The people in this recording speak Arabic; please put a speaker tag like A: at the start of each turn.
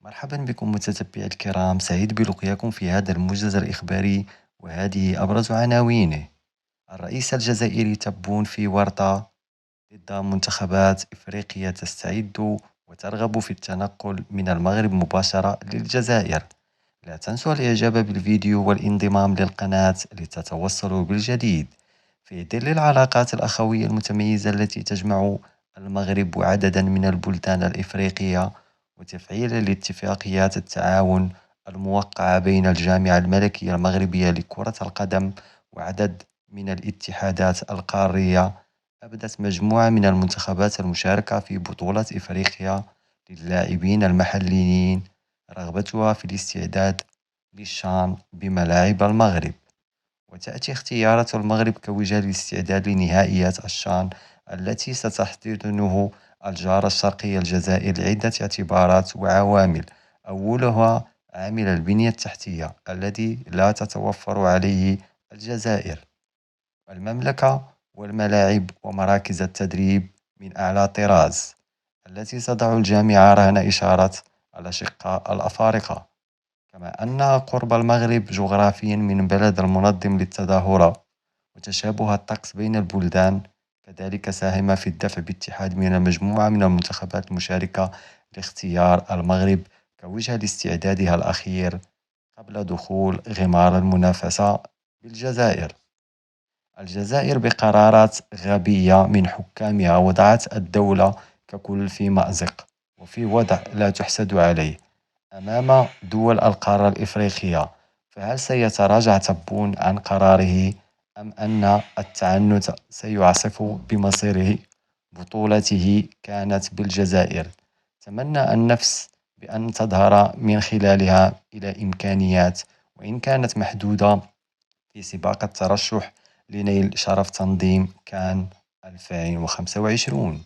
A: مرحبا بكم متتبعي الكرام، سعيد بلقياكم في هذا الموجز الإخباري. وهذه أبرز عناوينه: الرئيس الجزائري تبون في ورطة ضد منتخبات إفريقيا تستعد وترغب في التنقل من المغرب مباشرة للجزائر. لا تنسوا الإعجاب بالفيديو والانضمام للقناة لتتوصلوا بالجديد. في ظل العلاقات الأخوية المتميزة التي تجمع المغرب وعددا من البلدان الإفريقية، وتفعيل الاتفاقيات التعاون الموقعة بين الجامعة الملكية المغربية لكرة القدم وعدد من الاتحادات القارية، أبدت مجموعة من المنتخبات المشاركة في بطولة إفريقيا للاعبين المحليين رغبتها في الاستعداد للشان بملاعب المغرب. وتأتي اختيارات المغرب كوجهة للاستعداد لنهائيات الشان التي ستحتضنه الجارة الشرقية الجزائر لعدة اعتبارات وعوامل. أولها عامل البنية التحتية الذي لا تتوفر عليه الجزائر. المملكة والملاعب ومراكز التدريب من أعلى طراز التي تضع الجامعة رهن إشارة الأشقاء الأفارقة. كما أن قرب المغرب جغرافيا من بلد المنظم للتظاهرة وتشابه الطقس بين البلدان كذلك ساهم في الدفع باتحاد من المجموعة من المنتخبات المشاركة لاختيار المغرب كوجهة لاستعدادها الأخير قبل دخول غمار المنافسة بالجزائر. الجزائر بقرارات غبية من حكامها وضعت الدولة ككل في مأزق وفي وضع لا تحسد عليه أمام دول القارة الإفريقية. فهل سيتراجع تبون عن قراره، أم أن التعنت سيعصف بمصيره؟ بطولته كانت بالجزائر، تمنى النفس بأن تظهر من خلالها إلى إمكانيات وإن كانت محدودة في سباق الترشح لنيل شرف تنظيم كان 2025.